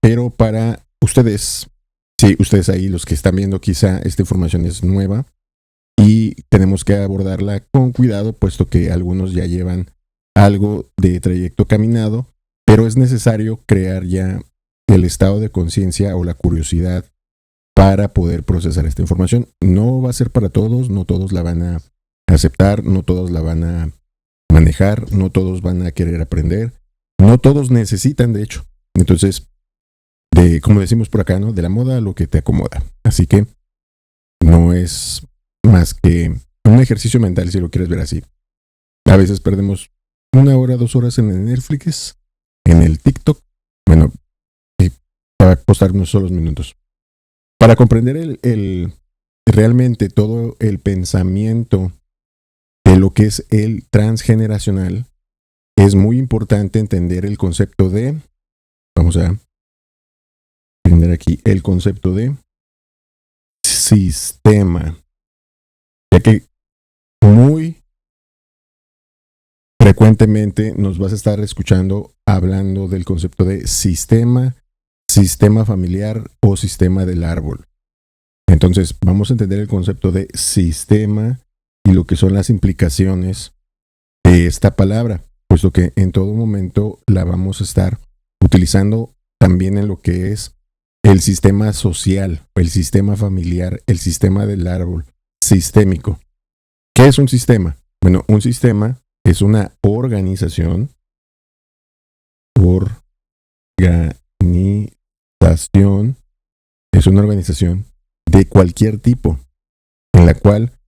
pero para ustedes, sí, ustedes ahí, los que están viendo, quizá esta información es nueva y tenemos que abordarla con cuidado, puesto que algunos ya llevan algo de trayecto caminado, pero es necesario crear ya el estado de conciencia o la curiosidad para poder procesar esta información. No va a ser para todos, no todos la van a aceptar, no todos la van a manejar, no todos van a querer aprender, no todos necesitan, de hecho. Entonces, como decimos por acá, ¿no? De la moda a lo que te acomoda. Así que no es más que un ejercicio mental, si lo quieres ver así. A veces perdemos 1 hora, 2 horas en el Netflix, en el TikTok. Bueno, para costarnos solo minutos. Para comprender realmente todo el pensamiento de lo que es el transgeneracional, es muy importante entender el concepto de, vamos a entender aquí, el concepto de sistema, ya que muy frecuentemente nos vas a estar escuchando hablando del concepto de sistema, sistema familiar o sistema del árbol. Entonces vamos a entender el concepto de sistema y lo que son las implicaciones de esta palabra, puesto que en todo momento la vamos a estar utilizando también en lo que es el sistema social, el sistema familiar, el sistema del árbol, sistémico. ¿Qué es un sistema? Bueno, un sistema es una organización, es una organización de cualquier tipo, en la cual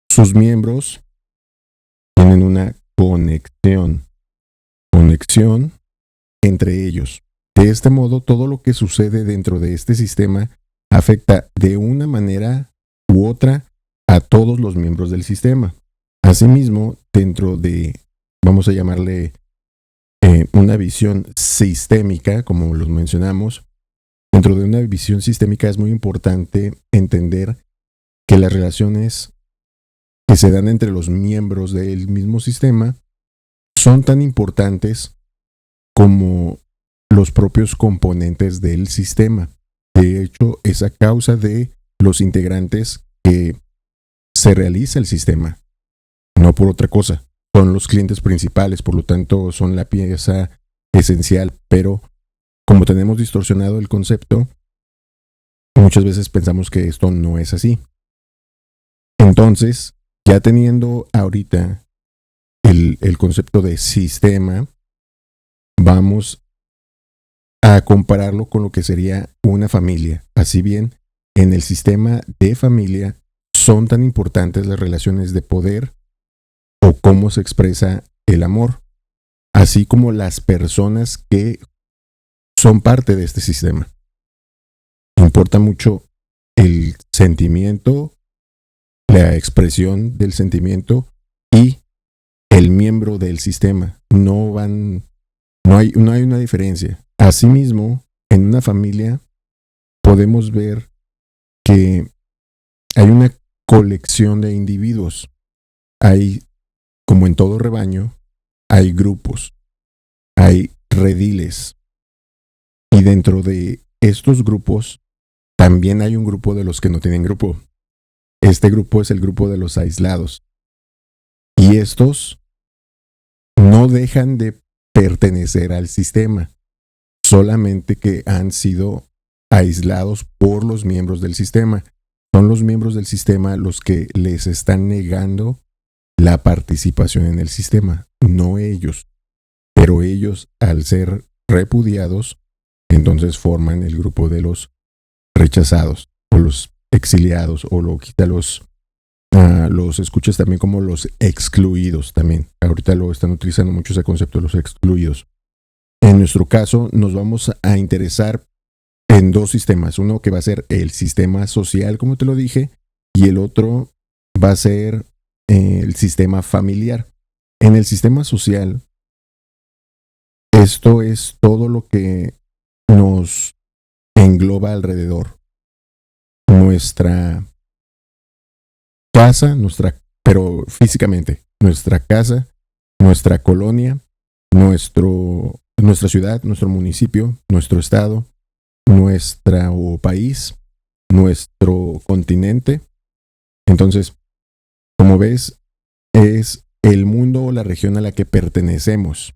sus miembros tienen una conexión entre ellos. De este modo, todo lo que sucede dentro de este sistema afecta de una manera u otra a todos los miembros del sistema. Asimismo, dentro de, vamos a llamarle una visión sistémica, como los mencionamos, dentro de una visión sistémica es muy importante entender que las relaciones que se dan entre los miembros del mismo sistema son tan importantes como los propios componentes del sistema. De hecho, es a causa de los integrantes que se realiza el sistema, no por otra cosa. Son los clientes principales, por lo tanto son la pieza esencial, pero como tenemos distorsionado el concepto, muchas veces pensamos que esto no es así. Entonces, ya teniendo ahorita el concepto de sistema, vamos a compararlo con lo que sería una familia. Así bien, en el sistema de familia son tan importantes las relaciones de poder o cómo se expresa el amor, así como las personas que son parte de este sistema. Importa mucho el sentimiento, la expresión del sentimiento y el miembro del sistema. No hay una diferencia. Asimismo, en una familia podemos ver que hay una colección de individuos. Hay, como en todo rebaño, hay grupos, hay rediles. Y dentro de estos grupos también hay un grupo de los que no tienen grupo. Este grupo es el grupo de los aislados. Y estos no dejan de pertenecer al sistema, solamente que han sido aislados por los miembros del sistema. Son los miembros del sistema los que les están negando la participación en el sistema, no ellos. Pero ellos, al ser repudiados, entonces forman el grupo de los rechazados o los exiliados, o los escuchas también como los excluidos también. Ahorita lo están utilizando mucho ese concepto de los excluidos. En nuestro caso nos vamos a interesar en dos sistemas. Uno que va a ser el sistema social, como te lo dije, y el otro va a ser el sistema familiar. En el sistema social, esto es todo lo que nos engloba alrededor. Nuestra casa, pero físicamente, nuestra casa, nuestra colonia, nuestro nuestra ciudad, nuestro municipio, nuestro estado, nuestro país, nuestro continente. Entonces, como ves, es el mundo o la región a la que pertenecemos.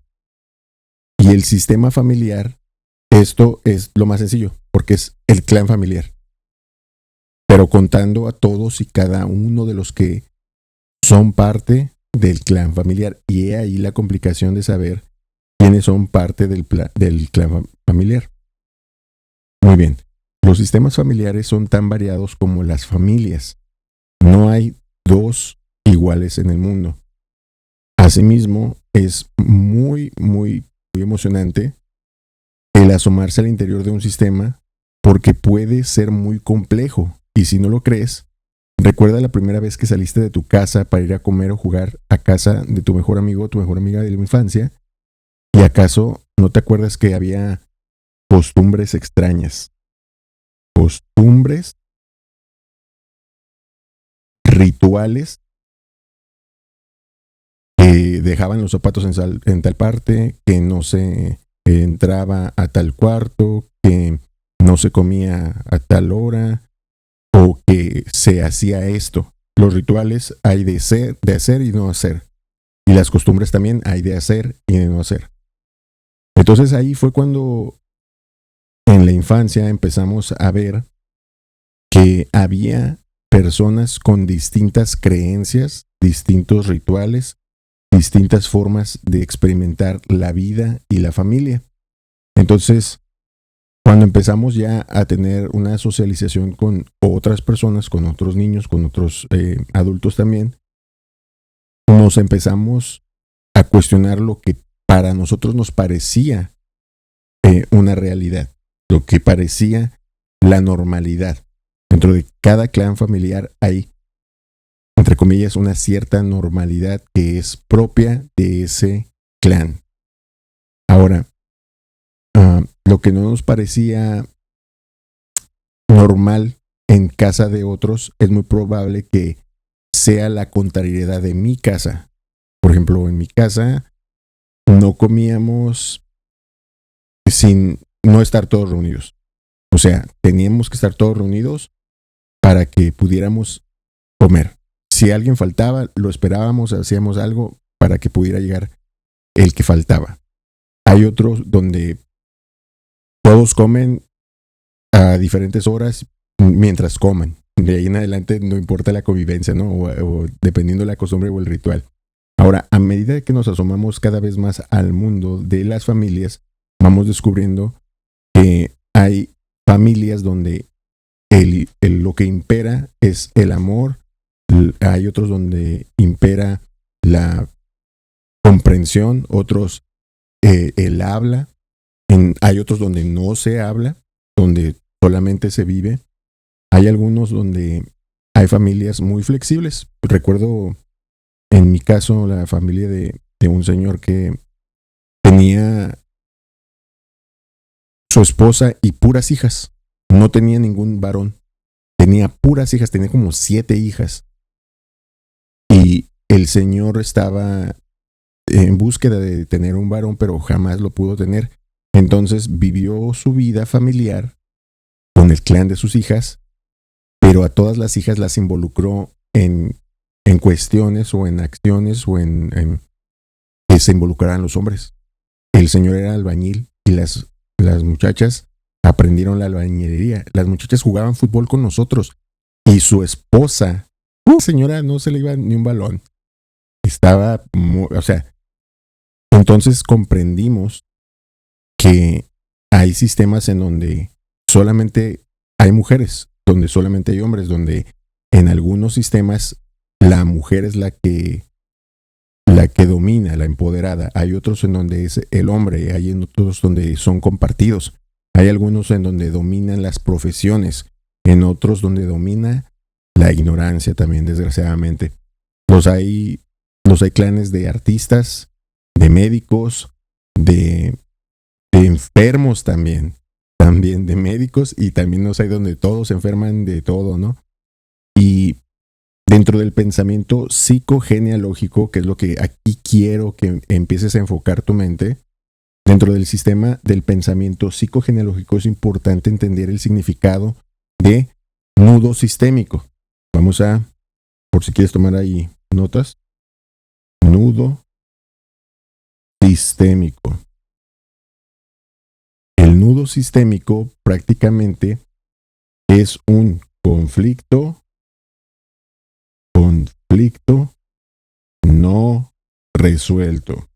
Y el sistema familiar, esto es lo más sencillo, porque es el clan familiar. Pero contando a todos y cada uno de los que son parte del clan familiar. Y he ahí la complicación de saber quiénes son parte del clan familiar. Muy bien. Los sistemas familiares son tan variados como las familias. No hay dos iguales en el mundo. Asimismo, es muy emocionante el asomarse al interior de un sistema porque puede ser muy complejo. Y si no lo crees, recuerda la primera vez que saliste de tu casa para ir a comer o jugar a casa de tu mejor amigo o tu mejor amiga de la infancia. ¿Y acaso no te acuerdas que había costumbres extrañas? Costumbres, rituales, que dejaban los zapatos en tal parte, que no se entraba a tal cuarto, que no se comía a tal hora, o que se hacía esto. Los rituales hay de hacer y no hacer. Y las costumbres también hay de hacer y de no hacer. Entonces ahí fue cuando en la infancia empezamos a ver que había personas con distintas creencias, distintos rituales, distintas formas de experimentar la vida y la familia. Entonces, cuando empezamos ya a tener una socialización con otras personas, con otros niños, con otros adultos también, nos empezamos a cuestionar lo que para nosotros nos parecía una realidad, lo que parecía la normalidad. Dentro de cada clan familiar hay, entre comillas, una cierta normalidad que es propia de ese clan. Ahora, lo que no nos parecía normal en casa de otros es muy probable que sea la contrariedad de mi casa. Por ejemplo, en mi casa no comíamos sin no estar todos reunidos. O sea, teníamos que estar todos reunidos para que pudiéramos comer. Si alguien faltaba, lo esperábamos, hacíamos algo para que pudiera llegar el que faltaba. Hay otros donde todos comen a diferentes horas mientras coman. De ahí en adelante no importa la convivencia, ¿no? O dependiendo de la costumbre o el ritual. Ahora, a medida que nos asomamos cada vez más al mundo de las familias, vamos descubriendo que hay familias donde lo que impera es el amor. Hay otros donde impera la comprensión, otros el habla. Hay otros donde no se habla, donde solamente se vive. Hay algunos donde hay familias muy flexibles. Recuerdo en mi caso la familia de un señor que tenía su esposa y puras hijas. No tenía ningún varón. Tenía puras hijas, tenía como 7 hijas. Y el señor estaba en búsqueda de tener un varón, pero jamás lo pudo tener. Entonces vivió su vida familiar con el clan de sus hijas, pero a todas las hijas las involucró en cuestiones o en acciones o en que se involucraran los hombres. El señor era albañil y las muchachas aprendieron la albañilería. Las muchachas jugaban fútbol con nosotros y su esposa, señora, no se le iba ni un balón. Estaba, o sea, entonces comprendimos que hay sistemas en donde solamente hay mujeres, donde solamente hay hombres, donde en algunos sistemas la mujer es la que domina, la empoderada. Hay otros en donde es el hombre, hay otros donde son compartidos. Hay algunos en donde dominan las profesiones, en otros donde domina la ignorancia también, desgraciadamente. Los hay clanes de artistas, de médicos, de enfermos también de médicos, y también los hay donde todos se enferman de todo, ¿no? Y dentro del pensamiento psicogenealógico, que es lo que aquí quiero que empieces a enfocar tu mente, Dentro del sistema del pensamiento psicogenealógico es importante entender el significado de nudo sistémico. Vamos a, por si quieres tomar ahí notas, nudo sistémico. El nudo sistémico prácticamente es un conflicto no resuelto.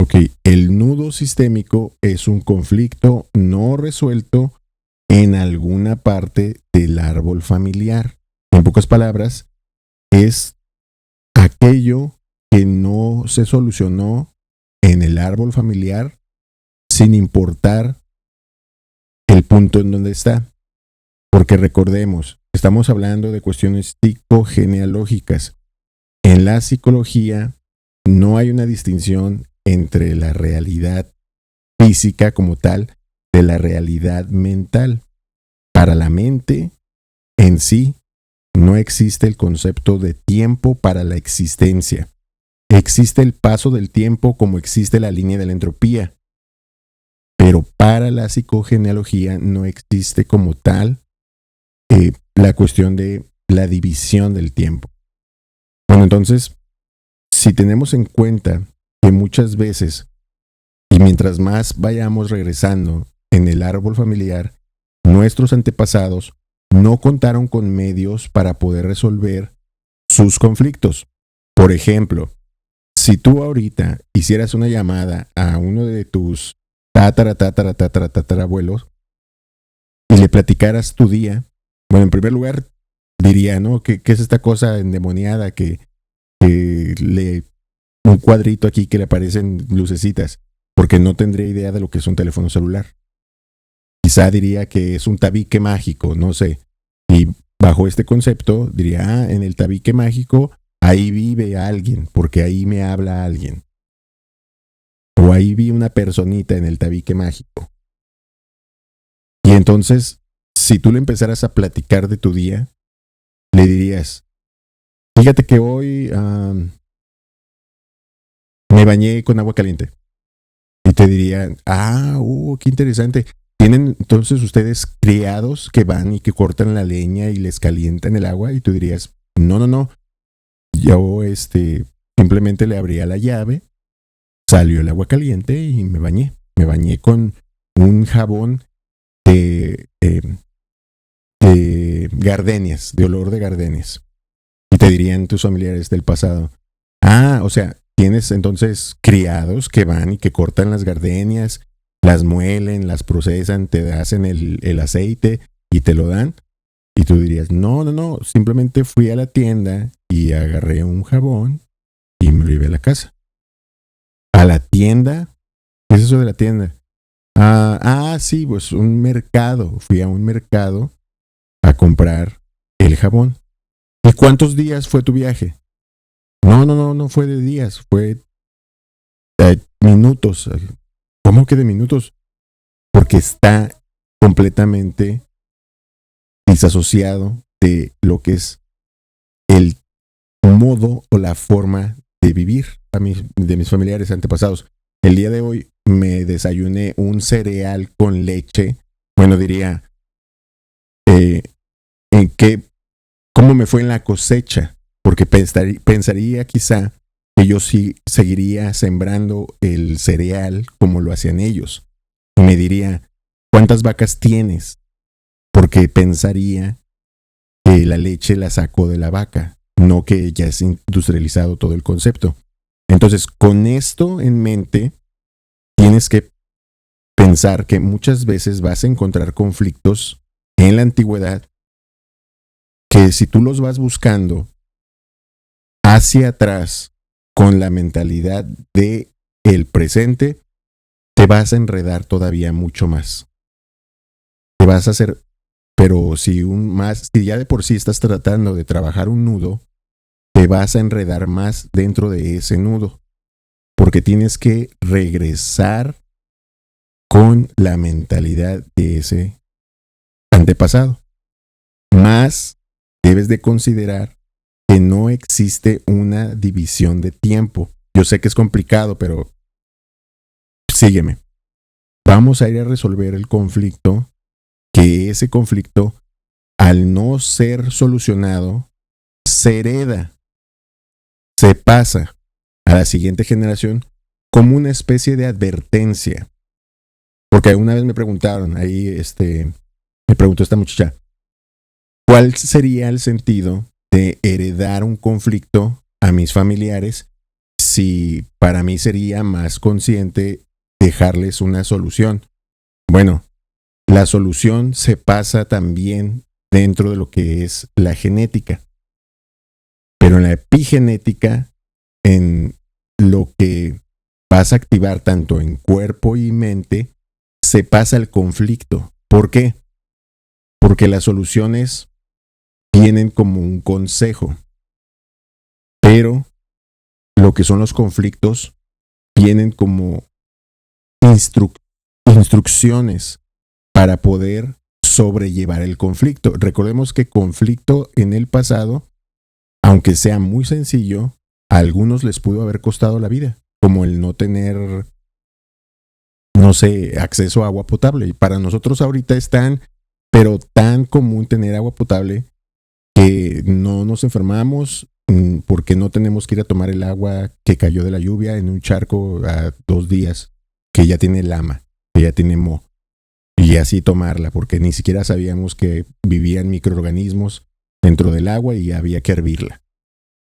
Ok, el nudo sistémico es un conflicto no resuelto en alguna parte del árbol familiar. En pocas palabras, es aquello que no se solucionó en el árbol familiar sin importar el punto en donde está. Porque recordemos, estamos hablando de cuestiones psicogenealógicas. En la psicología no hay una distinción entre la realidad física como tal de la realidad mental. Para la mente en sí no existe el concepto de tiempo para la existencia. Existe el paso del tiempo como existe la línea de la entropía. Pero para la psicogenealogía no existe como tal la cuestión de la división del tiempo. Bueno, entonces, si tenemos en cuenta que muchas veces, y mientras más vayamos regresando en el árbol familiar, nuestros antepasados no contaron con medios para poder resolver sus conflictos. Por ejemplo, si tú ahorita hicieras una llamada a uno de tus tatarabuelos y le platicaras tu día, bueno, en primer lugar diría, ¿no? ¿Qué es esta cosa endemoniada que un cuadrito aquí que le aparecen lucecitas? Porque no tendría idea de lo que es un teléfono celular. Quizá diría que es un tabique mágico, no sé. Y bajo este concepto diría, en el tabique mágico ahí vive alguien, porque ahí me habla alguien. O ahí vi una personita en el tabique mágico. Y entonces, si tú le empezaras a platicar de tu día, le dirías, fíjate que hoy me bañé con agua caliente. Y te dirían, qué interesante. ¿Tienen entonces ustedes criados que van y que cortan la leña y les calientan el agua? Y tú dirías, no. Yo simplemente le abría la llave, salió el agua caliente y me bañé. Me bañé con un jabón de gardenias, de olor de gardenias. Y te dirían tus familiares del pasado, o sea, tienes entonces criados que van y que cortan las gardenias, las muelen, las procesan, te hacen el aceite y te lo dan. Y tú dirías, no, simplemente fui a la tienda y agarré un jabón y me lo llevé a la casa. ¿A la tienda? ¿Qué es eso de la tienda? Sí, pues un mercado. Fui a un mercado a comprar el jabón. ¿Y cuántos días fue tu viaje? No fue de días, fue de minutos. ¿Cómo que de minutos? Porque está completamente disasociado de lo que es el modo o la forma de vivir de mis familiares antepasados. El día de hoy me desayuné un cereal con leche. Bueno, diría, ¿cómo me fue en la cosecha? Porque pensaría quizá que yo sí seguiría sembrando el cereal como lo hacían ellos. Y me diría, ¿cuántas vacas tienes? Porque pensaría que la leche la sacó de la vaca, no que ya es industrializado todo el concepto. Entonces, con esto en mente, tienes que pensar que muchas veces vas a encontrar conflictos en la antigüedad que si tú los vas buscando hacia atrás con la mentalidad de el presente, te vas a enredar todavía mucho más. Te vas a hacer, pero si ya de por sí estás tratando de trabajar un nudo, te vas a enredar más dentro de ese nudo, porque tienes que regresar con la mentalidad de ese antepasado. Más debes de considerar que no existe una división de tiempo. Yo sé que es complicado, pero sígueme. Vamos a ir a resolver el conflicto, que ese conflicto, al no ser solucionado, se hereda, se pasa a la siguiente generación como una especie de advertencia. Porque una vez me preguntaron, me preguntó esta muchacha, ¿cuál sería el sentido de heredar un conflicto a mis familiares si para mí sería más consciente dejarles una solución? Bueno, la solución se pasa también dentro de lo que es la genética. Pero en la epigenética, en lo que vas a activar tanto en cuerpo y mente, se pasa el conflicto. ¿Por qué? Porque las soluciones vienen como un consejo, pero lo que son los conflictos vienen como instrucciones para poder sobrellevar el conflicto. Recordemos que conflicto en el pasado, aunque sea muy sencillo, a algunos les pudo haber costado la vida, como el no tener, no sé, acceso a agua potable. Y para nosotros ahorita es pero tan común tener agua potable que no nos enfermamos porque no tenemos que ir a tomar el agua que cayó de la lluvia en un charco a 2 días, que ya tiene lama, que ya tiene moho, y así tomarla, porque ni siquiera sabíamos que vivían microorganismos dentro del agua y había que hervirla.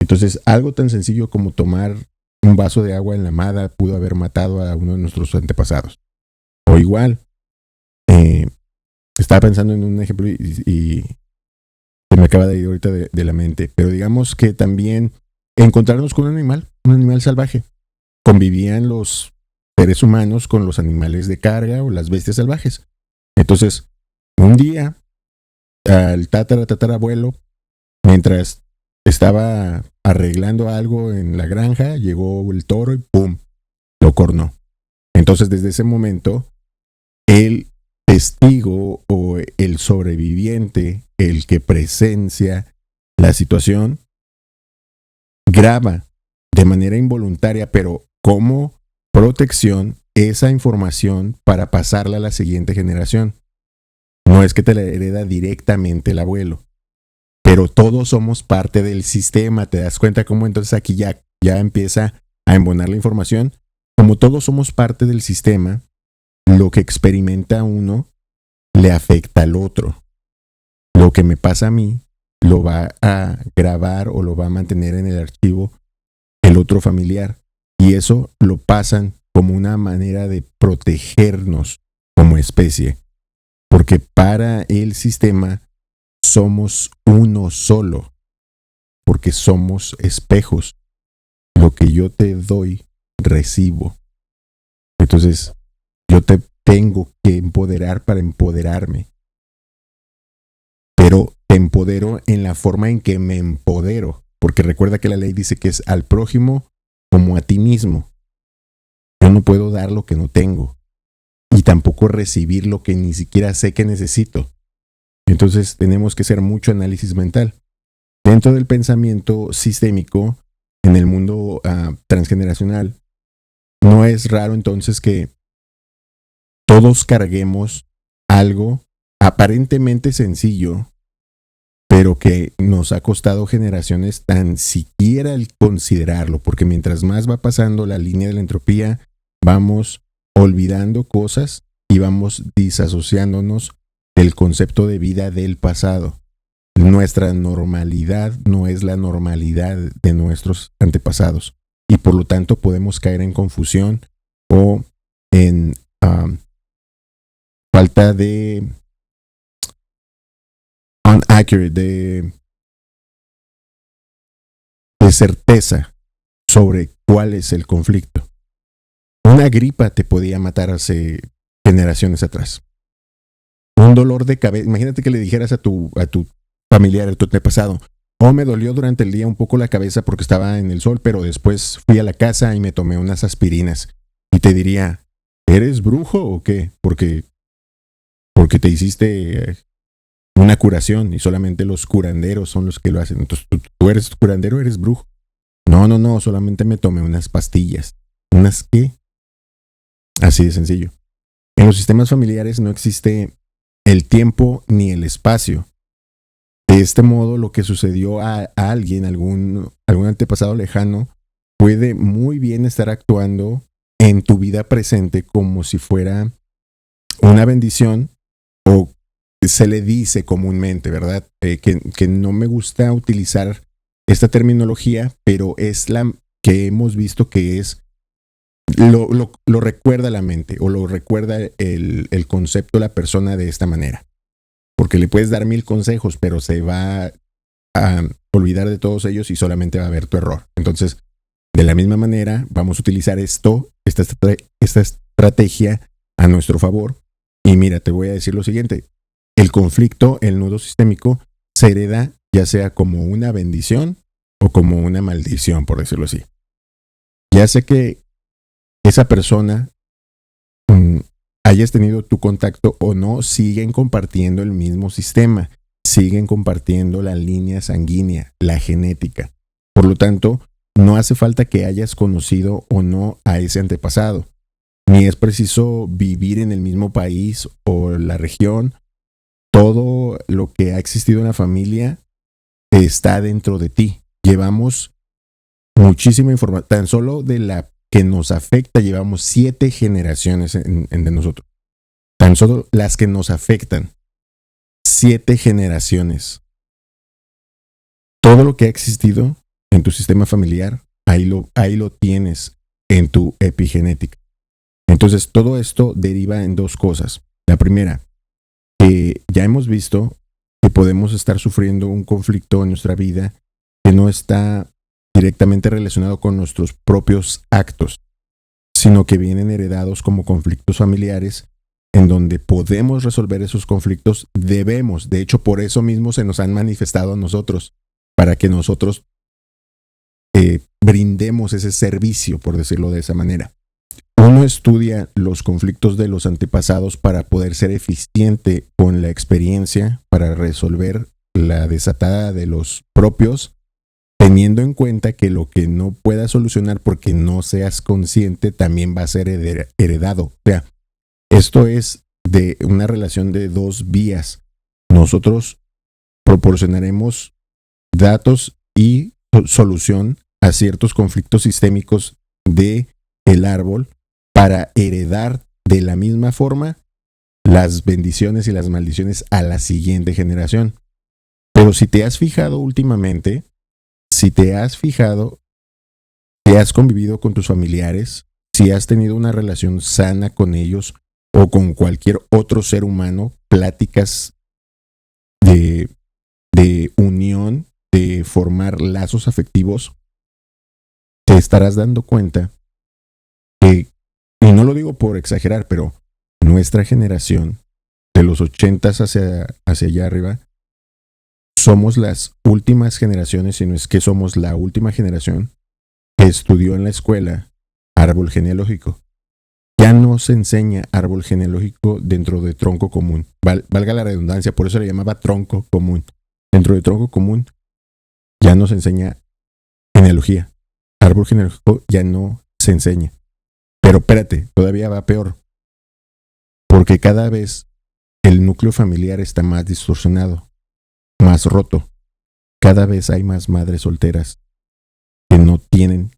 Entonces, algo tan sencillo como tomar un vaso de agua enlamada pudo haber matado a uno de nuestros antepasados. O igual, estaba pensando en un ejemplo y se me acaba de ir ahorita de la mente, pero digamos que también encontrarnos con un animal salvaje. Convivían los seres humanos con los animales de carga o las bestias salvajes. Entonces, un día, al tatarabuelo, mientras estaba arreglando algo en la granja, llegó el toro y ¡pum!, lo cornó. Entonces, desde ese momento, el testigo o el sobreviviente, el que presencia la situación, graba de manera involuntaria, pero como protección, esa información para pasarla a la siguiente generación. No es que te la hereda directamente el abuelo, pero todos somos parte del sistema. ¿Te das cuenta cómo entonces aquí ya empieza a embonar la información? Como todos somos parte del sistema, lo que experimenta uno le afecta al otro. Lo que me pasa a mí lo va a grabar o lo va a mantener en el archivo el otro familiar. Y eso lo pasan como una manera de protegernos como especie. Porque para el sistema somos uno solo. Porque somos espejos. Lo que yo te doy, recibo. Entonces, yo te tengo que empoderar para empoderarme. Pero te empodero en la forma en que me empodero. Porque recuerda que la ley dice que es al prójimo como a ti mismo. Yo no puedo dar lo que no tengo. Y tampoco recibir lo que ni siquiera sé que necesito. Entonces tenemos que hacer mucho análisis mental. Dentro del pensamiento sistémico, en el mundo transgeneracional, no es raro entonces que todos carguemos algo aparentemente sencillo, pero que nos ha costado generaciones tan siquiera el considerarlo, porque mientras más va pasando la línea de la entropía, vamos olvidando cosas y vamos disasociándonos del concepto de vida del pasado. Nuestra normalidad no es la normalidad de nuestros antepasados y por lo tanto podemos caer en confusión o en falta de unaccurate, de certeza sobre cuál es el conflicto. Una gripa te podía matar hace generaciones atrás. Un dolor de cabeza. Imagínate que le dijeras a tu familiar, a tu antepasado, me dolió durante el día un poco la cabeza porque estaba en el sol, pero después fui a la casa y me tomé unas aspirinas. Y te diría, ¿eres brujo o qué? Porque te hiciste una curación y solamente los curanderos son los que lo hacen. Entonces, ¿tú eres curandero, eres brujo? No, solamente me tomé unas pastillas. ¿Unas qué? Así de sencillo. En los sistemas familiares no existe el tiempo ni el espacio. De este modo, lo que sucedió a alguien, algún antepasado lejano, puede muy bien estar actuando en tu vida presente como si fuera una bendición, o se le dice comúnmente, ¿verdad? Que no me gusta utilizar esta terminología, pero es la que hemos visto que es, lo recuerda la mente o lo recuerda el concepto de la persona de esta manera. Porque le puedes dar 1000 consejos, pero se va a olvidar de todos ellos y solamente va a ver tu error. Entonces, de la misma manera, vamos a utilizar esta estrategia a nuestro favor. Y mira, te voy a decir lo siguiente. El conflicto, el nudo sistémico, se hereda ya sea como una bendición o como una maldición, por decirlo así. Ya sé que esa persona, hayas tenido tu contacto o no, siguen compartiendo el mismo sistema, siguen compartiendo la línea sanguínea, la genética. Por lo tanto, no hace falta que hayas conocido o no a ese antepasado, ni es preciso vivir en el mismo país o la región. Todo lo que ha existido en la familia está dentro de ti. Llevamos muchísima información, tan solo de la que nos afecta, llevamos 7 generaciones de nosotros. Tan solo las que nos afectan, 7 generaciones. Todo lo que ha existido en tu sistema familiar, ahí lo tienes en tu epigenética. Entonces, todo esto deriva en 2 cosas. La primera, que ya hemos visto que podemos estar sufriendo un conflicto en nuestra vida que no está directamente relacionado con nuestros propios actos, sino que vienen heredados como conflictos familiares, en donde podemos resolver esos conflictos. Debemos, de hecho, por eso mismo se nos han manifestado a nosotros, para que nosotros brindemos ese servicio, por decirlo de esa manera. Uno estudia los conflictos de los antepasados para poder ser eficiente con la experiencia, para resolver la desatada de los propios, teniendo en cuenta que lo que no puedas solucionar porque no seas consciente también va a ser heredado. O sea, esto es de una relación de 2 vías. Nosotros proporcionaremos datos y solución a ciertos conflictos sistémicos de el árbol para heredar de la misma forma las bendiciones y las maldiciones a la siguiente generación. Pero si te has fijado últimamente, si has convivido con tus familiares, si has tenido una relación sana con ellos o con cualquier otro ser humano, pláticas de unión, de formar lazos afectivos, te estarás dando cuenta que, y no lo digo por exagerar, pero nuestra generación, de los 80s hacia allá arriba, somos las últimas generaciones, si no es que somos la última generación que estudió en la escuela árbol genealógico. Ya no se enseña árbol genealógico dentro de tronco común. Valga la redundancia, por eso le llamaba tronco común. Dentro de tronco común ya no se enseña genealogía. Árbol genealógico ya no se enseña. Pero espérate, todavía va peor. Porque cada vez el núcleo familiar está más distorsionado, más roto. Cada vez hay más madres solteras que no tienen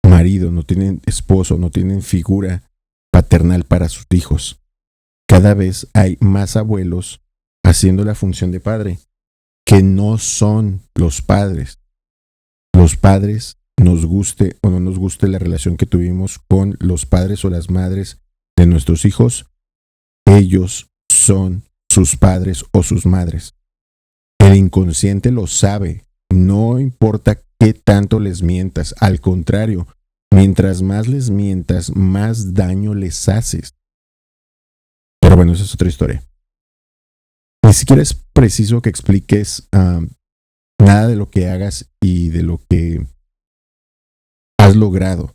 marido, no tienen esposo, no tienen figura paternal para sus hijos. Cada vez hay más abuelos haciendo la función de padre, que no son los padres. Los padres, nos guste o no nos guste la relación que tuvimos con los padres o las madres de nuestros hijos, ellos son sus padres o sus madres. El inconsciente lo sabe, no importa qué tanto les mientas, al contrario, mientras más les mientas, más daño les haces. Pero bueno, esa es otra historia. Ni siquiera es preciso que expliques nada de lo que hagas y de lo que has logrado.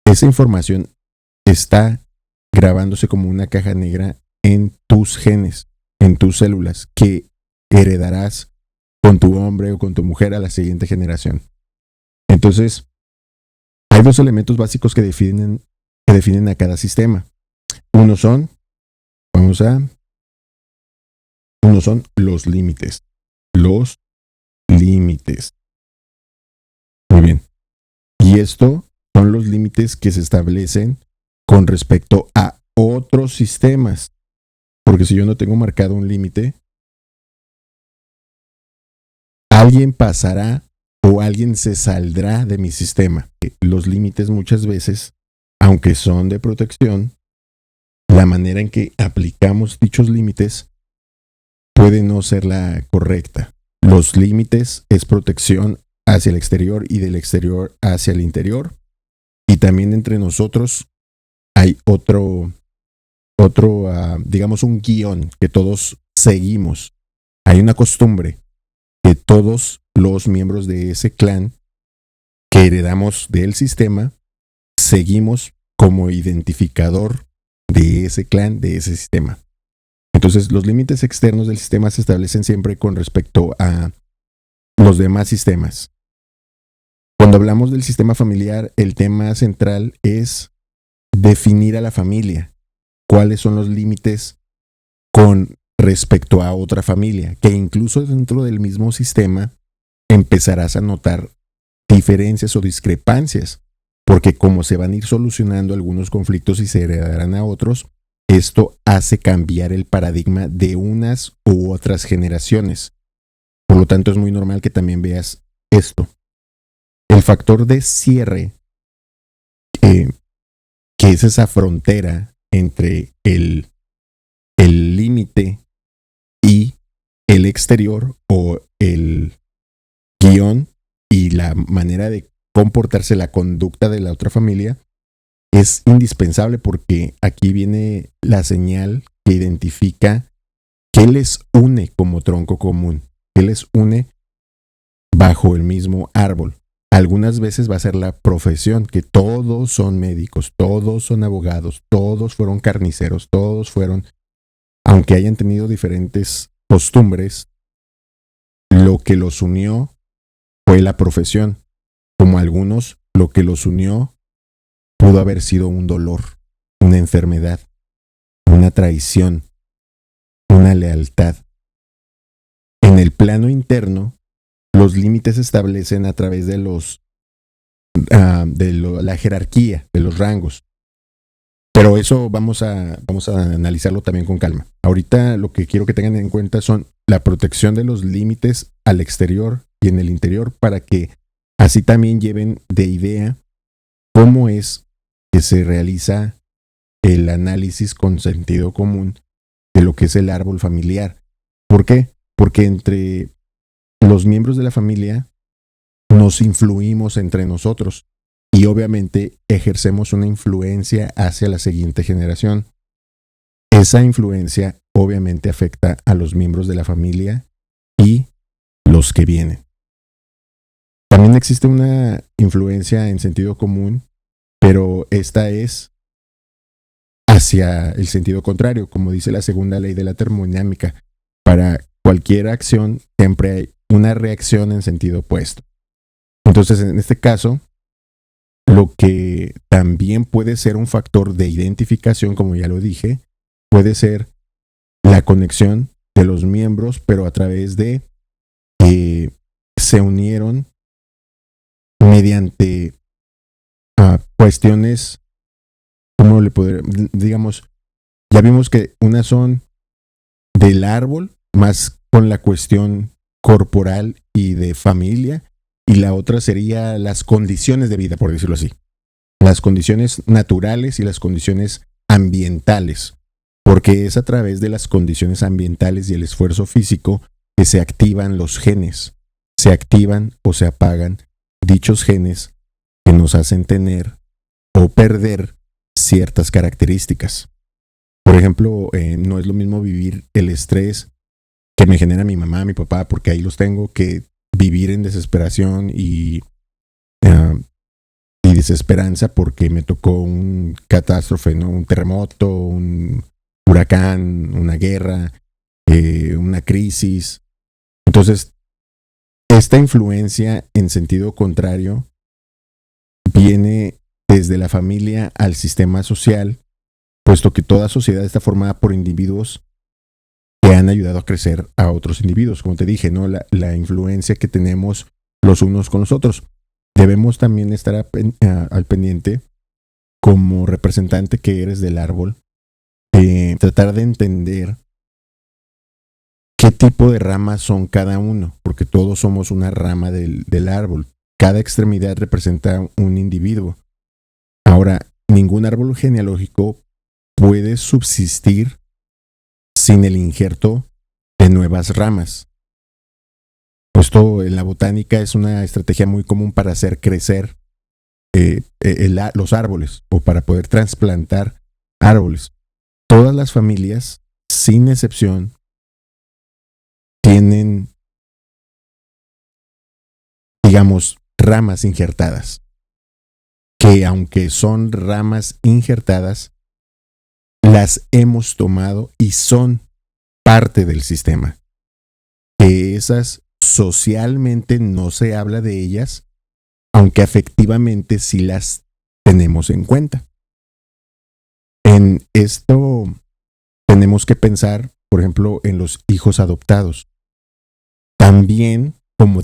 Esa información está grabándose como una caja negra en tus genes, en tus células, que heredarás con tu hombre o con tu mujer a la siguiente generación. Entonces, hay 2 elementos básicos que definen que definen a cada sistema. Uno son los límites. Los límites. Muy bien. Y esto son los límites que se establecen con respecto a otros sistemas. Porque si yo no tengo marcado un límite, alguien pasará o alguien se saldrá de mi sistema. Los límites muchas veces, aunque son de protección, la manera en que aplicamos dichos límites puede no ser la correcta. Los límites es protección hacia el exterior y del exterior hacia el interior. Y también entre nosotros hay digamos, un guión que todos seguimos. Hay una costumbre que todos los miembros de ese clan que heredamos del sistema seguimos como identificador de ese clan, de ese sistema. Entonces, los límites externos del sistema se establecen siempre con respecto a los demás sistemas. Cuando hablamos del sistema familiar, el tema central es definir a la familia. ¿Cuáles son los límites con respecto a otra familia? Que incluso dentro del mismo sistema empezarás a notar diferencias o discrepancias, porque como se van a ir solucionando algunos conflictos y se heredarán a otros, esto hace cambiar el paradigma de unas u otras generaciones. Por lo tanto, es muy normal que también veas esto. El factor de cierre, que es esa frontera entre el límite y el exterior o el guión y la manera de comportarse, la conducta de la otra familia, es indispensable porque aquí viene la señal que identifica qué les une como tronco común, qué les une bajo el mismo árbol. Algunas veces va a ser la profesión, que todos son médicos, todos son abogados, todos fueron carniceros, todos fueron, aunque hayan tenido diferentes costumbres, lo que los unió fue la profesión. Como algunos, lo que los unió pudo haber sido un dolor, una enfermedad, una traición, una lealtad. En el plano interno, los límites se establecen a través de la jerarquía, de los rangos. Pero eso vamos a analizarlo también con calma. Ahorita lo que quiero que tengan en cuenta son la protección de los límites al exterior y en el interior, para que así también lleven de idea cómo es que se realiza el análisis con sentido común de lo que es el árbol familiar. ¿Por qué? Porque entre los miembros de la familia nos influimos entre nosotros y obviamente ejercemos una influencia hacia la siguiente generación. Esa influencia obviamente afecta a los miembros de la familia y los que vienen. También existe una influencia en sentido común, pero esta es hacia el sentido contrario, como dice la segunda ley de la termodinámica. Para cualquier acción siempre hay una reacción en sentido opuesto. Entonces, en este caso, lo que también puede ser un factor de identificación, como ya lo dije, puede ser la conexión de los miembros, pero a través de que se unieron mediante cuestiones, ¿cómo le podría? Digamos, ya vimos que unas son del árbol, más con la cuestión corporal y de familia, y la otra sería las condiciones de vida, por decirlo así. Las condiciones naturales y las condiciones ambientales, porque es a través de las condiciones ambientales y el esfuerzo físico que se activan los genes, se activan o se apagan dichos genes que nos hacen tener o perder ciertas características. Por ejemplo, no es lo mismo vivir el estrés que me genera mi mamá, mi papá, porque ahí los tengo, que vivir en desesperación y desesperanza porque me tocó un catástrofe, ¿no? Un terremoto, un huracán, una guerra, una crisis. Entonces, esta influencia en sentido contrario viene desde la familia al sistema social, puesto que toda sociedad está formada por individuos que han ayudado a crecer a otros individuos. Como te dije, ¿no? La influencia que tenemos los unos con los otros. Debemos también estar al pendiente, como representante que eres del árbol, de tratar de entender qué tipo de ramas son cada uno, porque todos somos una rama del árbol. Cada extremidad representa un individuo. Ahora, ningún árbol genealógico puede subsistir sin el injerto de nuevas ramas. Esto en la botánica es una estrategia muy común para hacer crecer los árboles o para poder trasplantar árboles. Todas las familias, sin excepción, tienen, digamos, ramas injertadas, que aunque son ramas injertadas, las hemos tomado y son parte del sistema. Que esas socialmente no se habla de ellas, aunque afectivamente sí las tenemos en cuenta. En esto tenemos que pensar, por ejemplo, en los hijos adoptados. También, como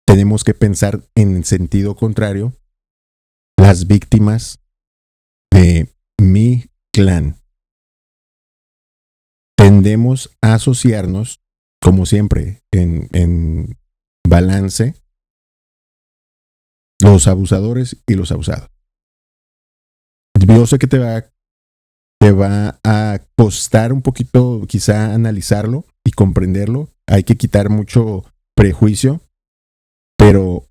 tenemos que pensar en el sentido contrario, las víctimas de mi clan. Tendemos a asociarnos, como siempre, en balance, los abusadores y los abusados. Yo sé que te va a costar un poquito quizá analizarlo y comprenderlo. Hay que quitar mucho prejuicio, pero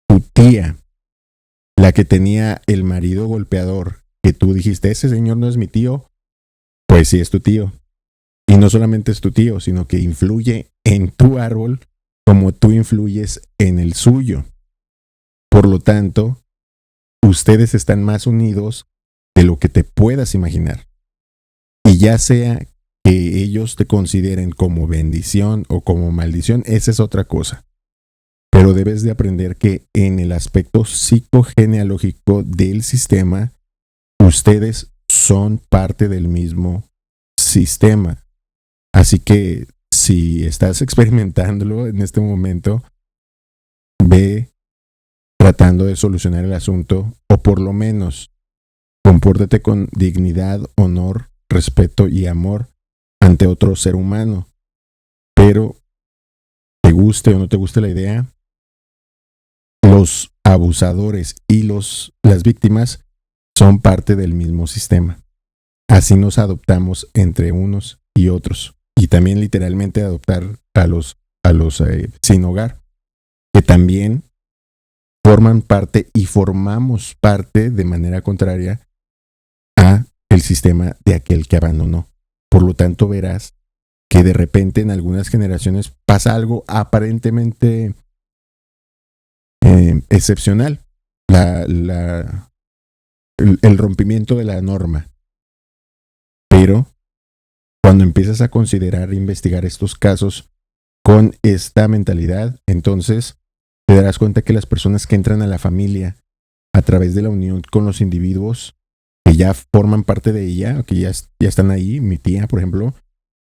tu tía, la que tenía el marido golpeador, que tú dijiste, ese señor no es mi tío, pues sí es tu tío. Y no solamente es tu tío, sino que influye en tu árbol como tú influyes en el suyo. Por lo tanto, ustedes están más unidos de lo que te puedas imaginar. Y ya sea que ellos te consideren como bendición o como maldición, esa es otra cosa. Pero debes de aprender que en el aspecto psicogenealógico del sistema, ustedes son parte del mismo sistema. Así que si estás experimentándolo en este momento, ve tratando de solucionar el asunto, o por lo menos compórtate con dignidad, honor, respeto y amor ante otro ser humano. Pero, te guste o no te guste la idea, los abusadores y las víctimas son parte del mismo sistema. Así nos adoptamos entre unos y otros. Y también literalmente adoptar a los sin hogar, que también forman parte y formamos parte de manera contraria a el sistema de aquel que abandonó. Por lo tanto, verás que de repente en algunas generaciones pasa algo aparentemente excepcional, el rompimiento de la norma. Pero cuando empiezas a considerar e investigar estos casos con esta mentalidad, entonces te darás cuenta que las personas que entran a la familia a través de la unión con los individuos que ya forman parte de ella, que ya están ahí, mi tía, por ejemplo,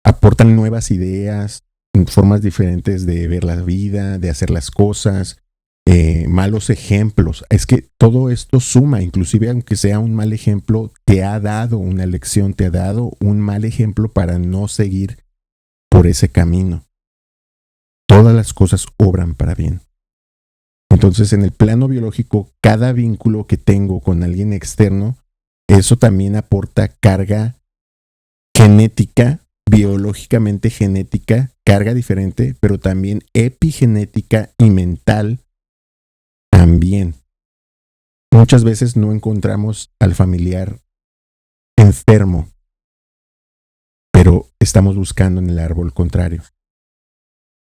aportan nuevas ideas, formas diferentes de ver la vida, de hacer las cosas, malos ejemplos. Es que todo esto suma, inclusive aunque sea un mal ejemplo, te ha dado una lección, te ha dado un mal ejemplo para no seguir por ese camino. Todas las cosas obran para bien. Entonces, en el plano biológico, cada vínculo que tengo con alguien externo, eso también aporta carga genética, biológicamente genética, carga diferente, pero también epigenética y mental también. Muchas veces no encontramos al familiar enfermo, pero estamos buscando en el árbol contrario.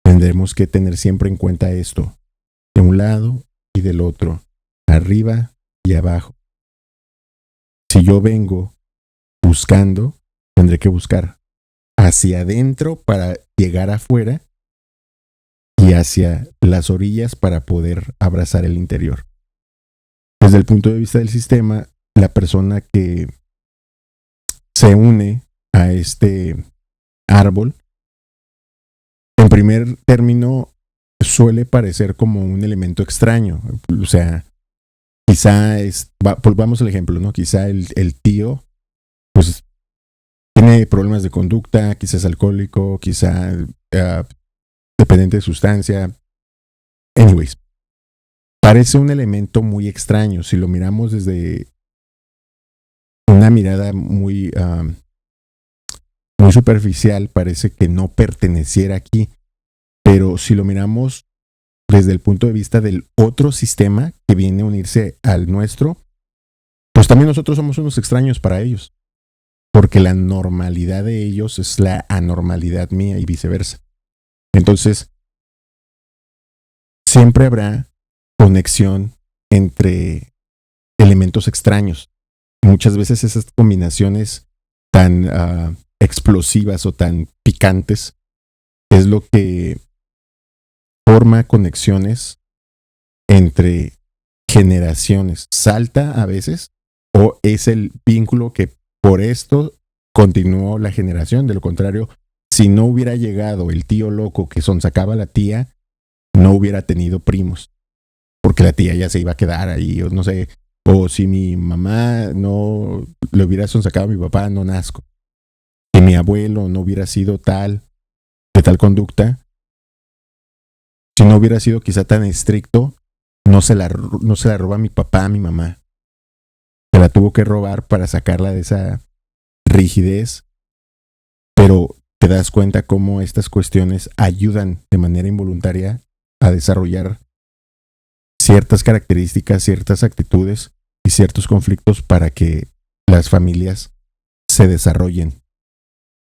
Tendremos que tener siempre en cuenta esto, de un lado y del otro, arriba y abajo. Si yo vengo buscando, tendré que buscar hacia adentro para llegar afuera y hacia las orillas para poder abrazar el interior. desde el punto de vista del sistema, la persona que se une a este árbol, en primer término, suele parecer como un elemento extraño. O sea, quizá volvamos al ejemplo, ¿no? Quizá el tío, pues, tiene problemas de conducta, quizá es alcohólico, quizá dependiente de sustancia. Anyways, parece un elemento muy extraño. Si lo miramos desde una mirada muy superficial, parece que no perteneciera aquí. Pero si lo miramos desde el punto de vista del otro sistema que viene a unirse al nuestro, pues también nosotros somos unos extraños para ellos. Porque la normalidad de ellos es la anormalidad mía y viceversa. Entonces, siempre habrá conexión entre elementos extraños. Muchas veces esas combinaciones tan explosivas o tan picantes es lo que forma conexiones entre generaciones. Salta a veces o es el vínculo que por esto continuó la generación. De lo contrario, si no hubiera llegado el tío loco que sonsacaba a la tía, no hubiera tenido primos. Porque la tía ya se iba a quedar ahí, o no sé. O si mi mamá no le hubiera sonsacado a mi papá, no nazco. Si mi abuelo no hubiera sido de tal conducta, si no hubiera sido quizá tan estricto, no se la roba mi papá a mi mamá. Se la tuvo que robar para sacarla de esa rigidez. Pero te das cuenta cómo estas cuestiones ayudan de manera involuntaria a desarrollar ciertas características, ciertas actitudes y ciertos conflictos para que las familias se desarrollen.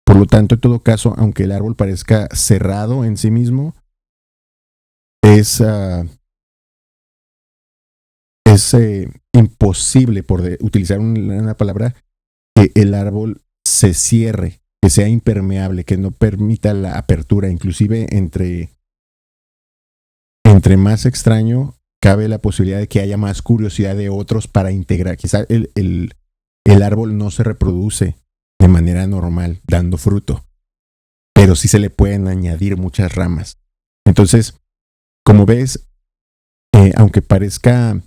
Por lo tanto, en todo caso, aunque el árbol parezca cerrado en sí mismo, es imposible, por utilizar una palabra, que el árbol se cierre, que sea impermeable, que no permita la apertura. Inclusive entre más extraño, cabe la posibilidad de que haya más curiosidad de otros para integrar. Quizá el árbol no se reproduce de manera normal, dando fruto, pero sí se le pueden añadir muchas ramas. Entonces, como ves, aunque parezca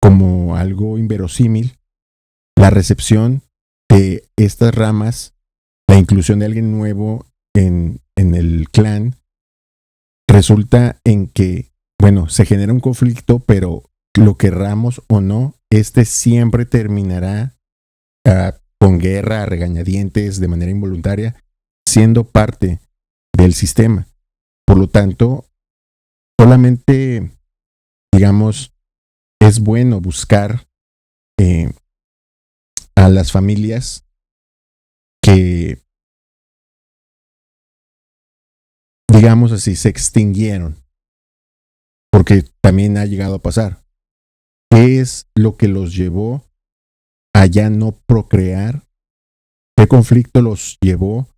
como algo inverosímil, la recepción de estas ramas, la inclusión de alguien nuevo en el clan, resulta en que, bueno, se genera un conflicto, pero lo querramos o no, este siempre terminará con guerra, a regañadientes, de manera involuntaria, siendo parte del sistema. Por lo tanto, solamente, digamos, es bueno buscar a las familias que, digamos así, se extinguieron, porque también ha llegado a pasar. ¿Qué es lo que los llevó a ya no procrear? ¿Qué conflicto los llevó?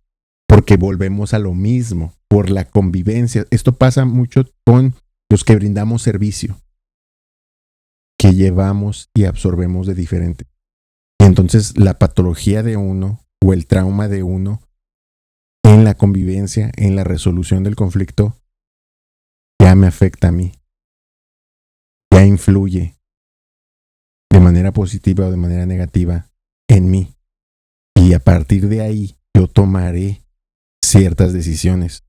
Porque volvemos a lo mismo, por la convivencia. Esto pasa mucho con los que brindamos servicio, que llevamos y absorbemos de diferente. Y entonces la patología de uno o el trauma de uno en la convivencia, en la resolución del conflicto, ya me afecta a mí, ya influye de manera positiva o de manera negativa en mí. Y a partir de ahí yo tomaré ciertas decisiones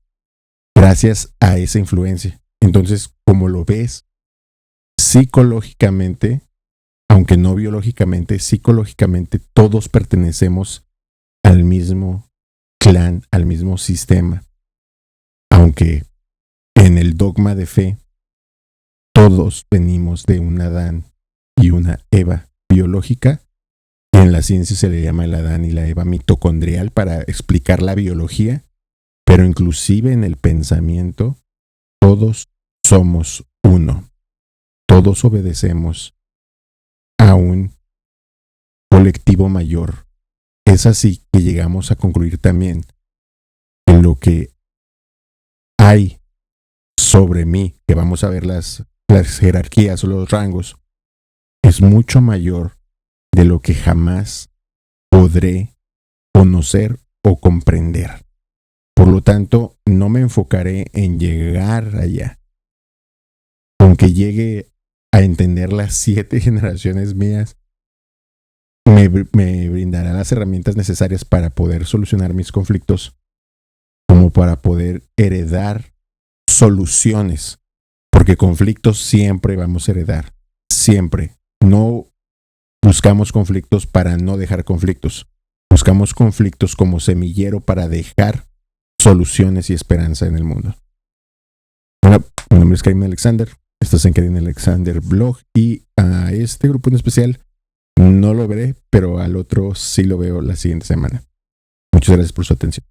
gracias a esa influencia. Entonces, como lo ves, psicológicamente, aunque no biológicamente, psicológicamente todos pertenecemos al mismo clan, al mismo sistema. Aunque en el dogma de fe todos venimos de un Adán y una Eva biológica, y en la ciencia se le llama el Adán y la Eva mitocondrial para explicar la biología, pero inclusive en el pensamiento todos somos uno. Todos obedecemos a un colectivo mayor. Es así que llegamos a concluir también que lo que hay sobre mí, que vamos a ver las jerarquías o los rangos, es mucho mayor de lo que jamás podré conocer o comprender. Por lo tanto, no me enfocaré en llegar allá. Aunque llegue a entender las 7 generaciones mías, me brindará las herramientas necesarias para poder solucionar mis conflictos, como para poder heredar soluciones. Porque conflictos siempre vamos a heredar. Siempre. No buscamos conflictos para no dejar conflictos. Buscamos conflictos como semillero para dejar soluciones y esperanza en el mundo. Hola, mi nombre es Karim Alexander. Estás en Karim Alexander Blog. Y a este grupo en especial no lo veré, pero al otro sí lo veo la siguiente semana. Muchas gracias por su atención.